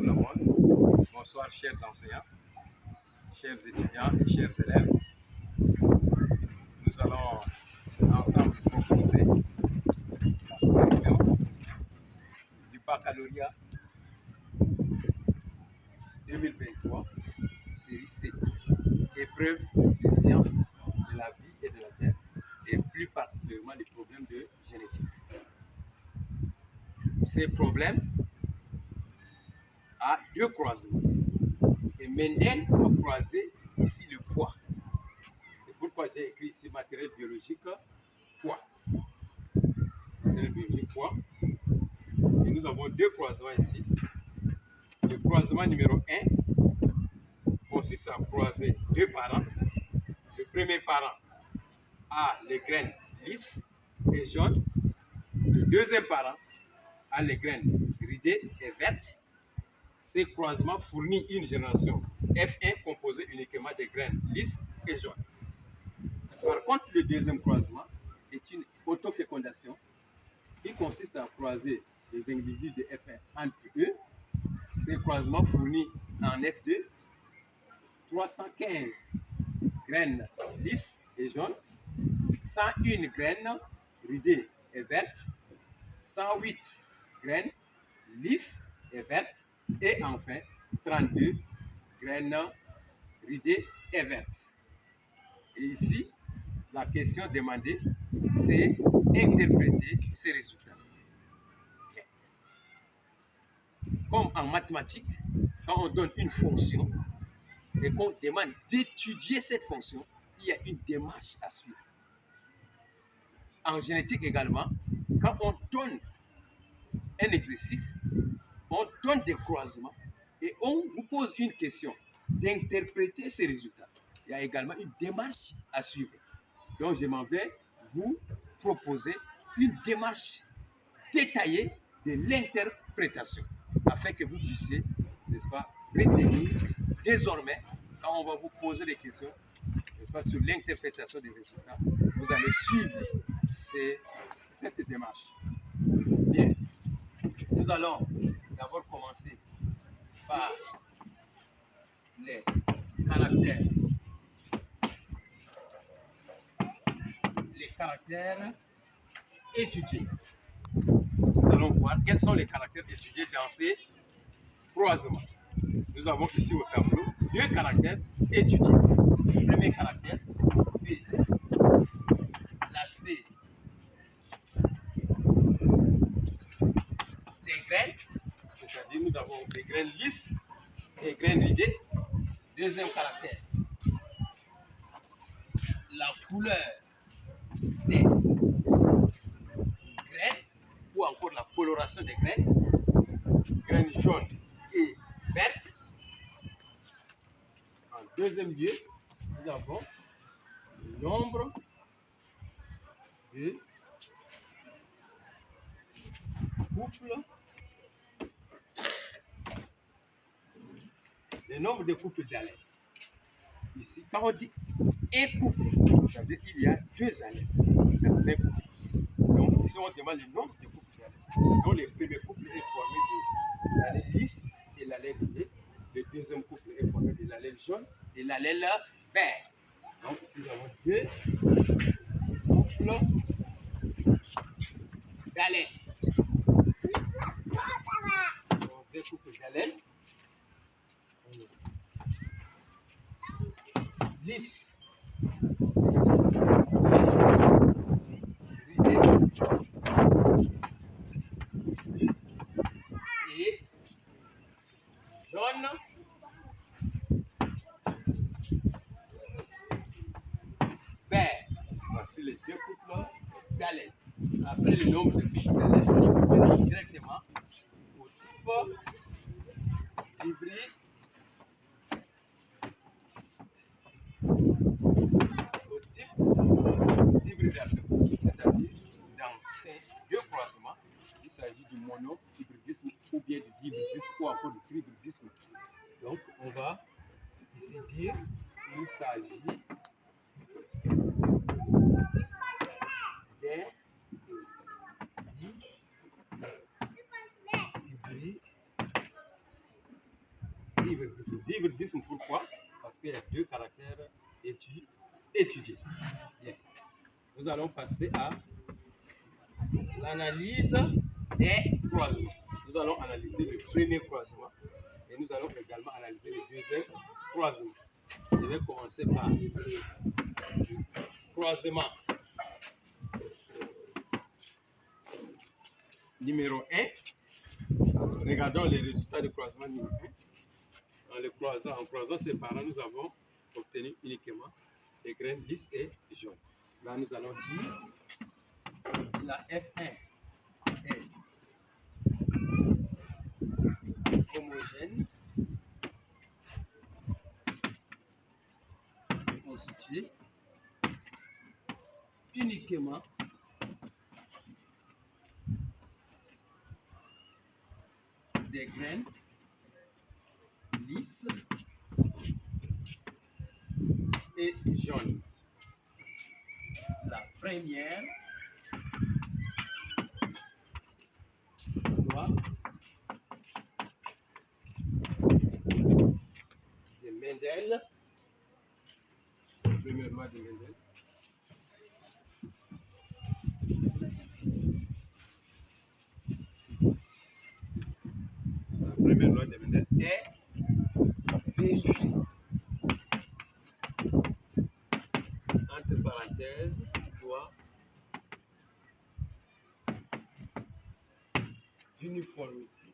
le monde. Bonsoir chers enseignants, chers étudiants et chers élèves. Nous allons ensemble proposer la solution du baccalauréat 2023, série C, épreuve des sciences de la vie et de la terre, et plus particulièrement les problèmes de génétique. Ces problèmes a deux croisements. Et Mendel a croisé ici le poids. C'est pourquoi j'ai écrit ici matériel biologique poids. Matériel biologique poids. Et nous avons deux croisements ici. Le croisement numéro 1 consiste à croiser deux parents. Le premier parent a les graines lisses et jaunes. Le deuxième parent a les graines ridées et vertes. Ces croisements fournissent une génération F1 composée uniquement de graines lisses et jaunes. Par contre, le deuxième croisement est une autofécondation qui consiste à croiser les individus de F1 entre eux. Ces croisements fournissent en F2 315 graines lisses et jaunes, 101 graines ridées et vertes, 108 graines lisses et vertes, et enfin 32 graines ridées et vertes. Et ici, la question demandée, c'est interpréter ces résultats. Comme en mathématiques, quand on donne une fonction et qu'on demande d'étudier cette fonction, il y a une démarche à suivre. En génétique également, quand on donne un exercice, on donne des croisements et on vous pose une question d'interpréter ces résultats. Il y a également une démarche à suivre. Donc, je m'en vais vous proposer une démarche détaillée de l'interprétation afin que vous puissiez, n'est-ce pas, retenir désormais, quand on va vous poser des questions, n'est-ce pas, sur l'interprétation des résultats, vous allez suivre cette démarche. Bien, nous allons d'abord commencer par les caractères étudiés. Nous allons voir quels sont les caractères étudiés dans ces croisements. Nous avons ici au tableau deux caractères étudiés. Le premier caractère, c'est l'aspect des graines, c'est-à-dire nous avons des graines lisses et des graines ridées. Deuxième caractère, la couleur des graines ou encore la coloration des graines jaunes et vertes. En deuxième lieu, nous avons le nombre de couples d'allèles. Ici, quand on dit un couple, ça veut dire qu'il y a deux allèles dans un couple. Donc, ici, on demande le nombre de couples d'allèles. Donc, le premier couple est formé de l'allèle lisse et l'allèle ridée. Le deuxième couple est formé de l'allèle jaune et l'allèle vert. Donc, ici, nous avons deux couples d'allèles. Donc, deux couples d'allèles. Lisse, ridée et jaune, vert. Voici les deux couples d'allèles. Après le nombre de couples d'allèles, on va directement au type hybride. Au type d'hybridation. C'est-à-dire, dans ces deux croisements, il s'agit du mono-hybridisme ou bien du dihybridisme ou encore du trihybridisme. Donc, on va ici dire qu'il s'agit des D'hybridisme, pourquoi? Parce qu'il y a deux caractères étudiés. Bien. Nous allons passer à l'analyse des croisements. Nous allons analyser le premier croisement et nous allons également analyser le deuxième croisement. Je vais commencer par le croisement numéro 1. Regardons les résultats du croisement numéro 1. En croisant ces parents, nous avons obtenu uniquement des graines lisses et jaunes. Là, nous allons dire la F1 est homogène, constituée uniquement des graines lisses et jaunes. La première loi de Mendel, première loi de Mendel, la première loi de Mendel est vérifiée. Entre parenthèses, loi d'uniformité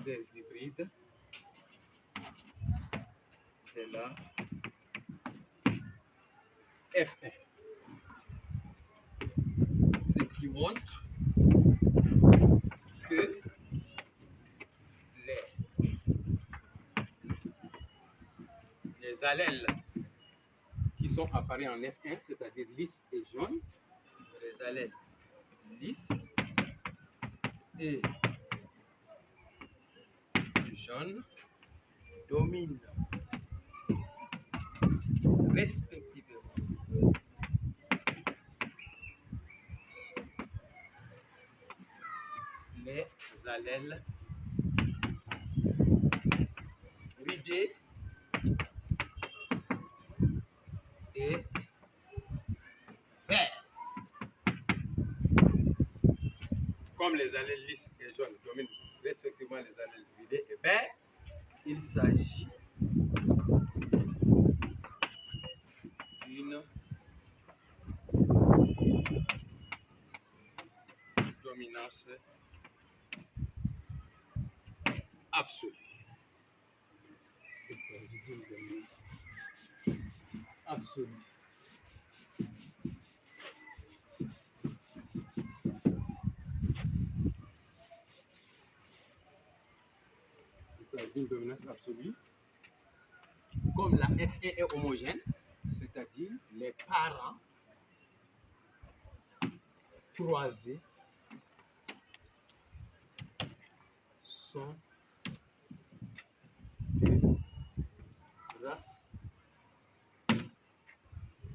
des hybrides de la F1. Ce qui montre que les allèles qui sont apparus en F1, c'est-à-dire lisses et jaunes, les allèles lisses et jaunes dominent respectivement les allèles ridés et verts. Comme les allèles lisses et jaunes dominent respectivement les allèles ridés et verts, il s'agit d'une dominance absolue. Absolue. D'une dominance absolue. Comme la F1 est homogène, c'est-à-dire les parents croisés sont de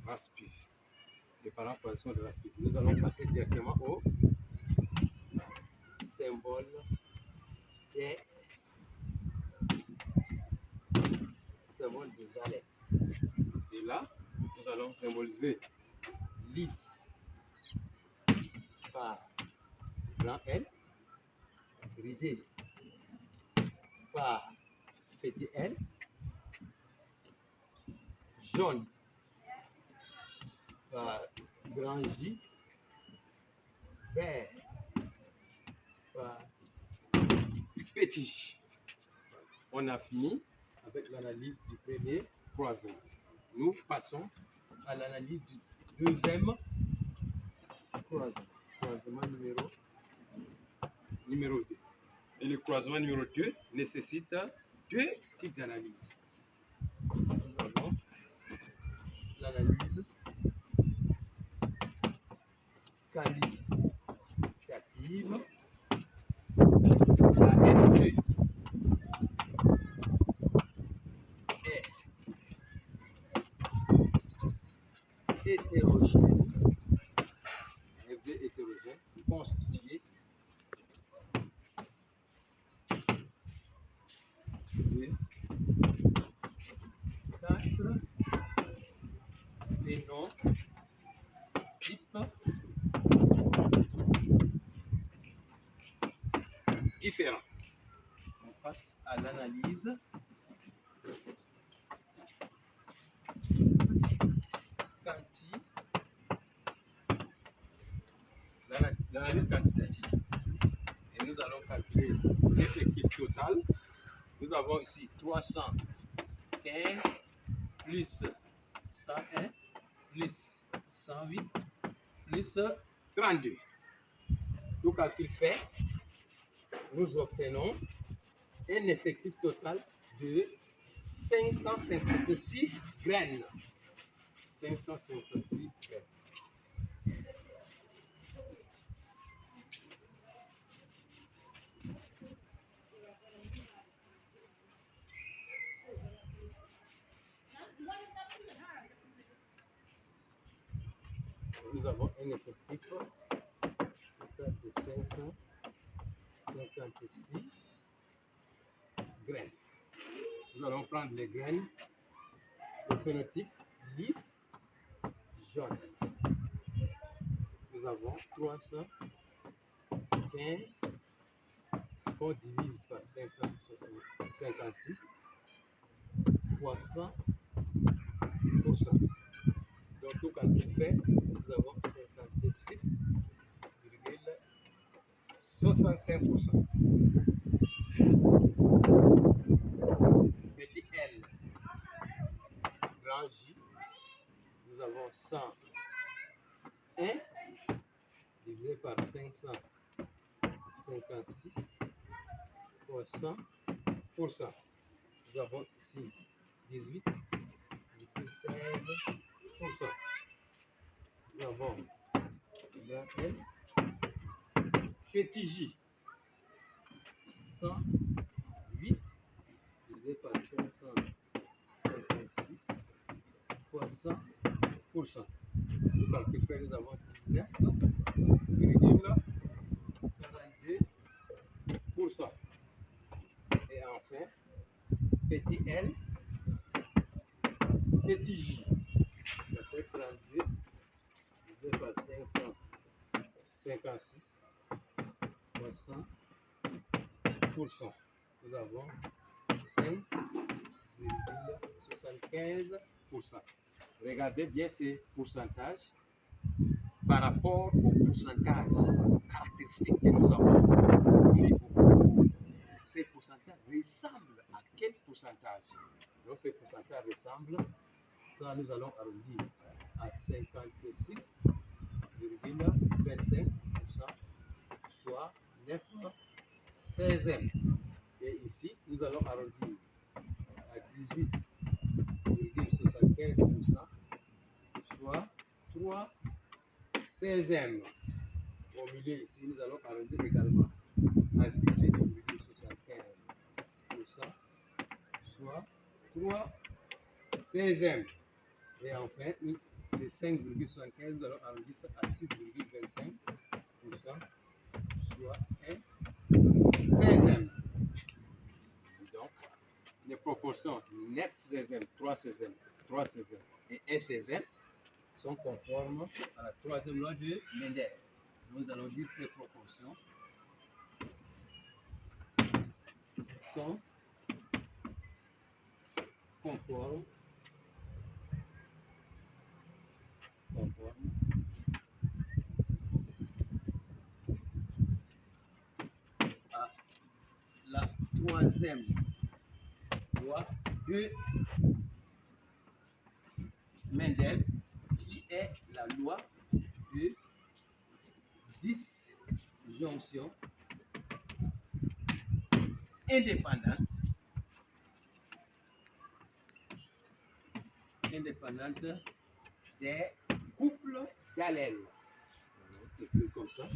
race pure. Les parents croisés sont de race pure. Nous allons passer directement au symbole des allèles. Et là, nous allons symboliser lisse par grand L, ridé par petit L, jaune par grand J, vert par petit J. On a fini avec l'analyse du premier croisement. Nous passons à l'analyse du deuxième croisement. Croisement numéro 2. Et le croisement numéro 2 nécessite deux types d'analyse. Nous avons l'analyse qualitative, la F2 est hétérogène, F2 hétérogène, constitué phénotype différents. On passe à l'analyse. L'analyse quantitative. Et nous allons calculer l'effectif total. Nous avons ici 315 plus 101 plus 108 plus 32. Tout calcul fait, nous obtenons un effectif total de 556 graines. 556 graines. Nous avons un effectif total de 556 graines. Nous allons prendre les graines de phénotype lisse jaune. Nous avons 315 qu'on divise par 556 fois 100%. Donc tout calcul fait, nous avons 56,65%. Petit L, grand J, nous avons 101 divisé par 556 fois 100%. Nous avons ici 18,16%. Nous avons grand L, petit J, 108 divisé par 556 fois 100%. Le calcul fait, nous avons 19,42%. Et enfin, petit L, petit J, ça fait 32 divisé par 556 fois 100%. Nous avons 5,75%. Regardez bien ces pourcentages par rapport au pourcentage caractéristique que nous avons vu. Ces pourcentages ressemblent à quel pourcentage? Donc ces pourcentages ressemblent, ça nous allons arrondir à 56,25%, soit 9 16e. Et ici, nous allons arrondir à 18,75%, soit 3 16e. Au milieu ici, nous allons arrondir également à 18,75%, soit 3 16e. Et enfin, les 5,75, nous allons arrondir ça à 6,25%, soit 1 16e. Donc, les proportions 9 16e, 3 16e, 3 16e et 1 16e sont conformes à la troisième loi de Mendel. Nous allons dire ces proportions sont conformes à la troisième loi de Mendel, qui est la loi de disjonction indépendante des couples d'allèles. C'est plus comme ça.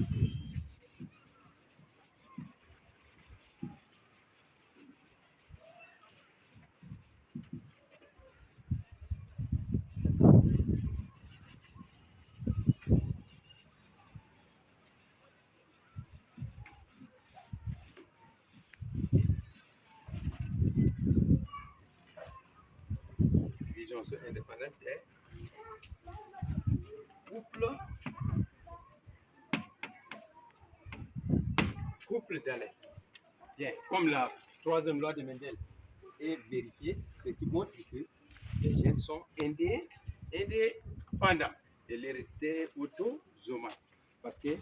conjonction indépendante est couple d'Allen. Bien, comme la troisième loi de Mendel est vérifiée, ce qui montre que les gènes sont indépendants de l'hérédité autosomale. Parce que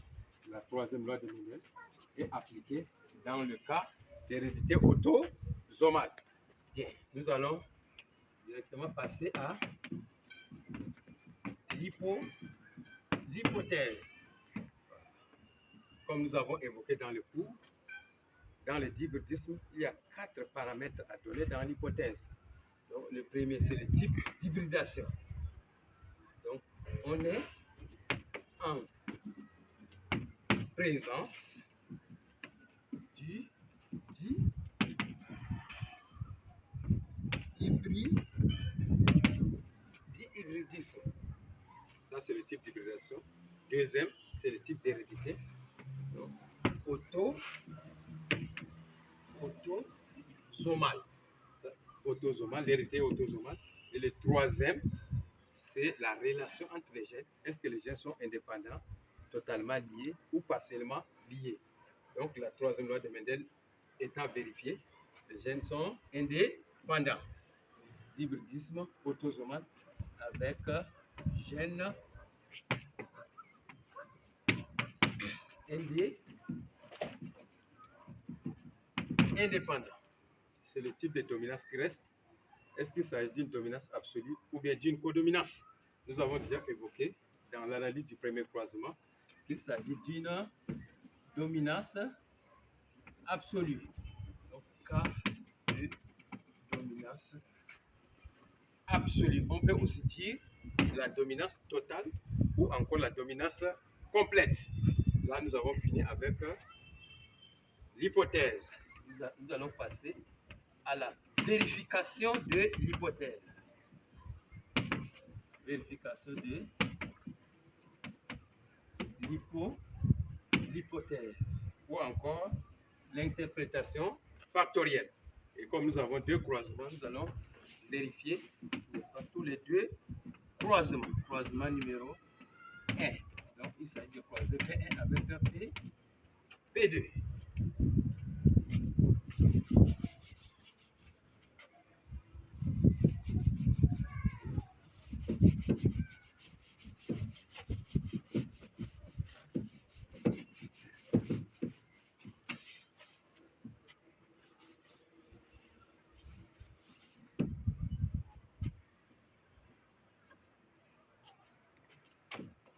la troisième loi de Mendel est appliquée dans le cas d'hérédité autosomale. Bien, nous allons directement passer à l'hypothèse. Comme nous avons évoqué dans le cours, dans le d'hybridisme, il y a 4 paramètres à donner dans l'hypothèse. Donc, le premier, c'est le type d'hybridation. Donc, on est en présence du hybridisme. Ça, c'est le type d'hybridation. Deuxième, c'est le type d'hérédité. Autosomal, l'hérédité autosomale. Et le troisième, c'est la relation entre les gènes. Est-ce que les gènes sont indépendants, totalement liés ou partiellement liés? Donc, la troisième loi de Mendel étant vérifiée, les gènes sont indépendants. Hybridisme autosomal avec gènes indépendants. C'est le type de dominance qui reste. Est-ce qu'il s'agit d'une dominance absolue ou bien d'une codominance? Nous avons déjà évoqué dans l'analyse du premier croisement qu'il s'agit d'une dominance absolue. Donc, cas de dominance absolue. On peut aussi dire la dominance totale ou encore la dominance complète. Là, nous avons fini avec l'hypothèse. Nous allons passer à la vérification de l'hypothèse. Vérification de l'hypothèse ou encore l'interprétation factorielle. Et comme nous avons deux croisements, nous allons vérifier tous les deux croisements. Croisement numéro 1. Donc il s'agit de croiser P1 avec P2.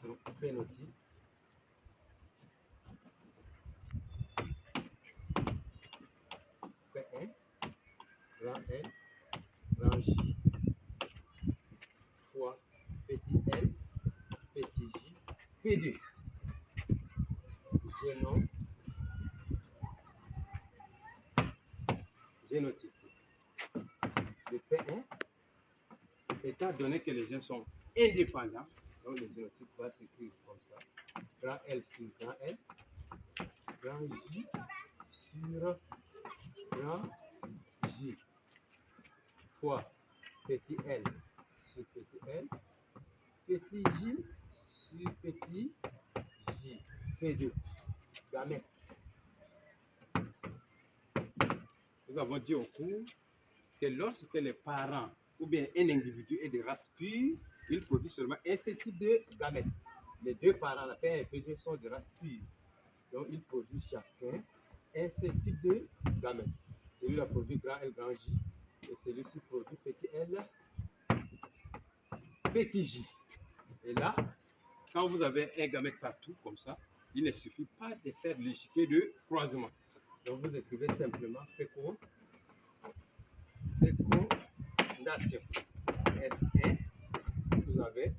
Donc, phénotype. P1, grand L, grand J, fois petit L, petit J, P2. Génotype. Le P1, étant donné que les gènes sont indépendants, donc le génotype va s'écrire comme ça. Grand L sur grand L, grand J sur grand J, fois petit L sur petit L, petit J sur petit J, P2, gamètes. Nous avons dit au cours que lorsque les parents ou bien un individu est de race pure, il produit seulement un seul type de gamètes. Les deux parents, la P1 et P2, sont de race pure. Donc, ils produisent chacun un seul type de gamètes. Celui-là produit grand L, grand J, et celui-ci produit petit L, petit J. Et là, quand vous avez un gamète partout, comme ça, il ne suffit pas de faire l'échiquier de croisement. Donc, vous écrivez simplement fécondation. F1, vous avez,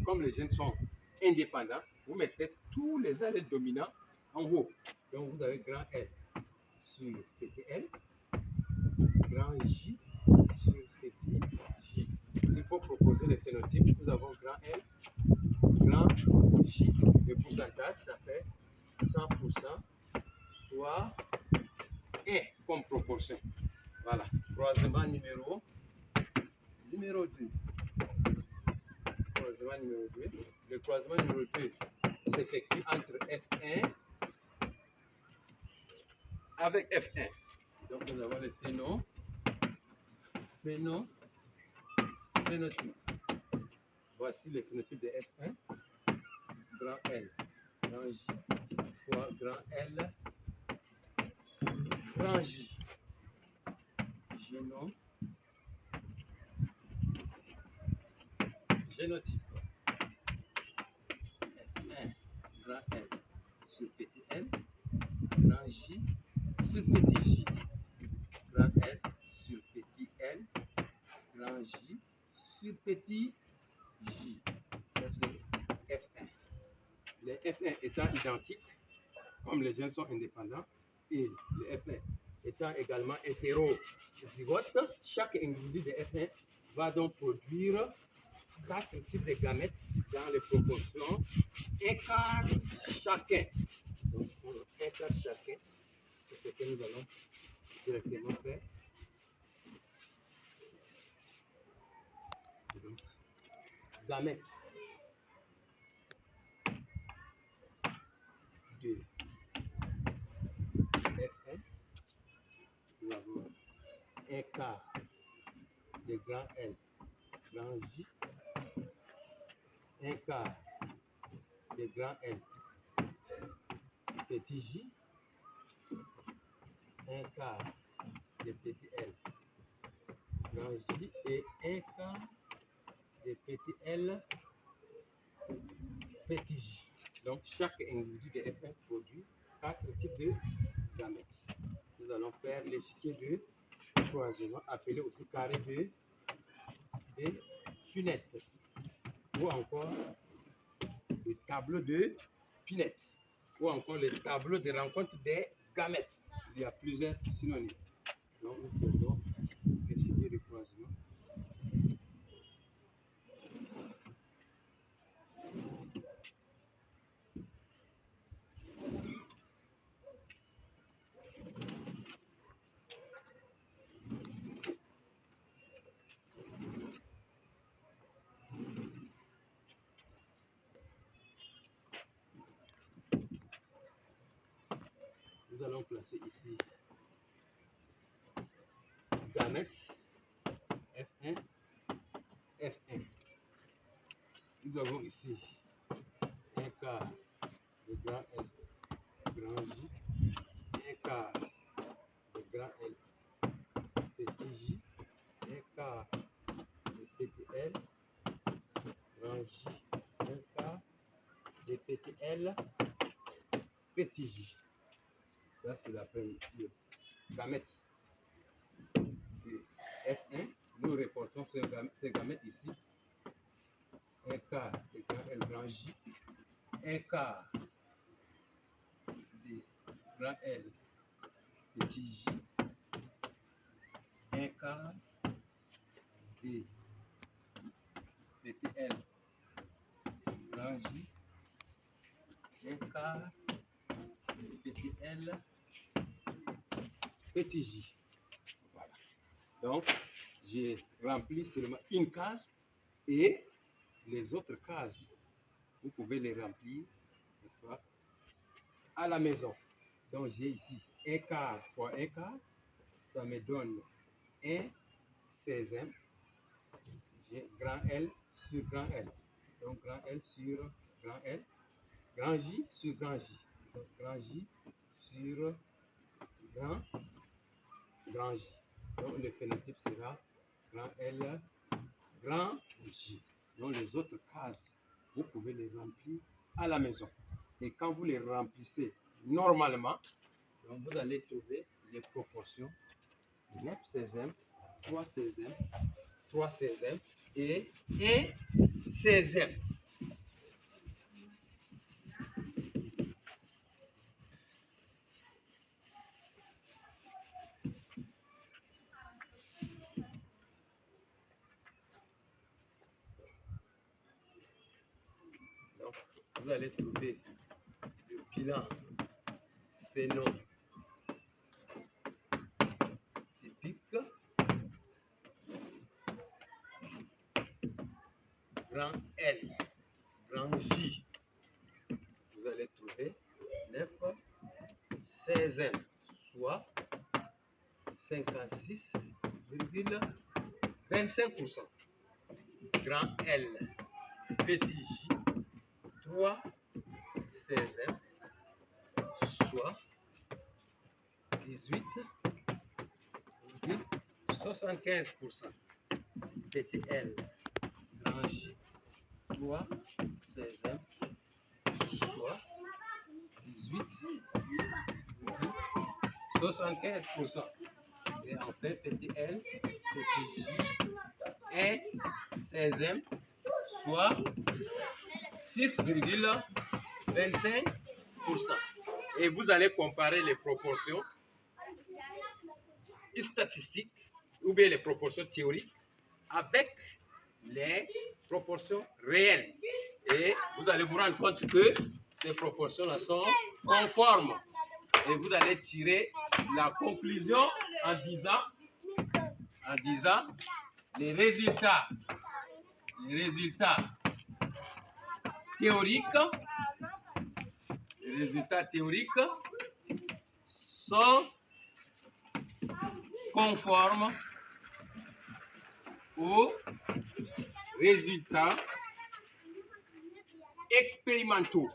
comme les gènes sont indépendants, vous mettez tous les allèles dominants en haut. Donc, vous avez grand L sur petit L, grand J sur petit J. S'il faut proposer les phénotypes, nous avons grand L, grand J. Le pourcentage, ça fait 100%, soit 1 comme proportion. Voilà. Croisement numéro 2. Croisement numéro 2. Le croisement numéro 2 s'effectue entre F1 avec F1. Donc nous avons le phénotype. Voici le phénotype de F1. Grand L, grand J, fois grand L, grand J. Génotype. F1, grand L sur petit L, grand J sur petit J. Grand L sur petit L, grand J sur petit J. Ça c'est F1. Les F1 étant identiques, comme les gènes sont indépendants, et les F1 étant également hétérozygotes, chaque individu de F1 va donc produire 4 types de gamètes dans les proportions un quart chacun. Donc, un quart chacun, c'est ce que nous allons directement faire. Donc, gamètes de F1, nous avons un quart de grand L, grand J, un quart de grand L, petit J, un quart de petit L, grand J et un quart de petit L, petit J. Donc chaque individu de F1 produit 4 types de gamètes. Nous allons faire l'échiquier de croisement, appelé aussi carré de Punnett, ou encore le tableau de Punnett, ou encore le tableau de rencontre des gamètes. Il y a plusieurs synonymes. Donc nous faisons l'échiquier de croisement. Nous allons placer ici gamètes F1, F1. Nous avons ici un quart de grand L, grand J, un quart de grand L, petit J, un quart de petit L, grand J, un quart de petit L, petit J. Ça, c'est la première gamète de F1. Nous reportons ces gamètes ici. Un quart de grand L, grand J, un quart de grand L, petit J, un quart de petit L, grand J, un quart de petit L, petit J. Voilà. Donc, j'ai rempli seulement une case et les autres cases, vous pouvez les remplir, n'est-ce pas, à la maison. Donc, j'ai ici un quart fois un quart, ça me donne un 16e. J'ai grand L sur grand L. Donc, grand L sur grand L. Grand J sur grand J. Donc, grand J sur grand J. Donc, le phénotype sera grand L, grand J. Donc, les autres cases, vous pouvez les remplir à la maison. Et quand vous les remplissez normalement, donc vous allez trouver les proportions 9 16e, 3 16e, 3 16e et 1 16e. Donc, vous allez trouver le bilan phénotypique grand L, grand J. Vous allez trouver 9 16e, soit 56,25%. Grand L, petit J, 3 16e, soit 18,75%. Petit L, grand J, 3 16e, soit 18,75%. Et enfin, petit L, petit J, 1 16e, soit 6,25%. Et vous allez comparer les proportions statistiques ou bien les proportions théoriques avec les proportions réelles. Et vous allez vous rendre compte que ces proportions-là sont conformes. Et vous allez tirer la conclusion en disant les résultats théoriques sont conformes aux résultats expérimentaux.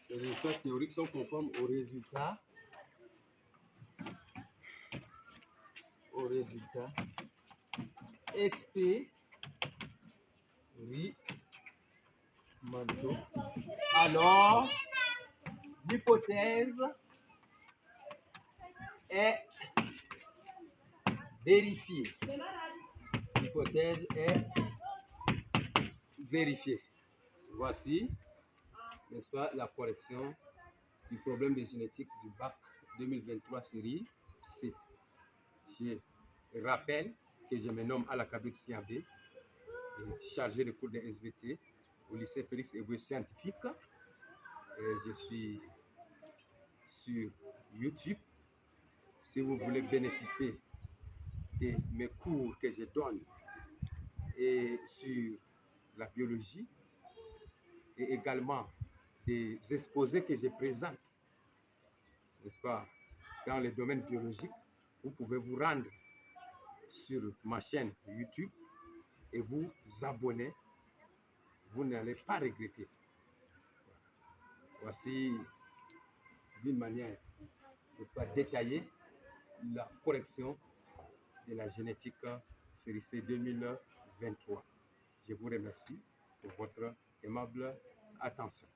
Les résultats théoriques sont conformes aux résultats expérimentaux. Alors, l'hypothèse est vérifiée. L'hypothèse est vérifiée. Voici, n'est-ce pas, la correction du problème de génétique du bac 2023 série C. Je rappelle que je me nomme Alakabir Siambé, chargé de cours de SVT au lycée Félix Éboué scientifique. Et je suis sur YouTube. Si vous voulez bénéficier de mes cours que je donne et sur la biologie et également des exposés que je présente, n'est-ce pas, dans le domaine biologique, vous pouvez vous rendre sur ma chaîne YouTube et vous abonner. Vous n'allez pas regretter. Voici d'une manière, n'est-ce pas, détaillée la correction de la génétique série C 2023. Je vous remercie pour votre aimable attention.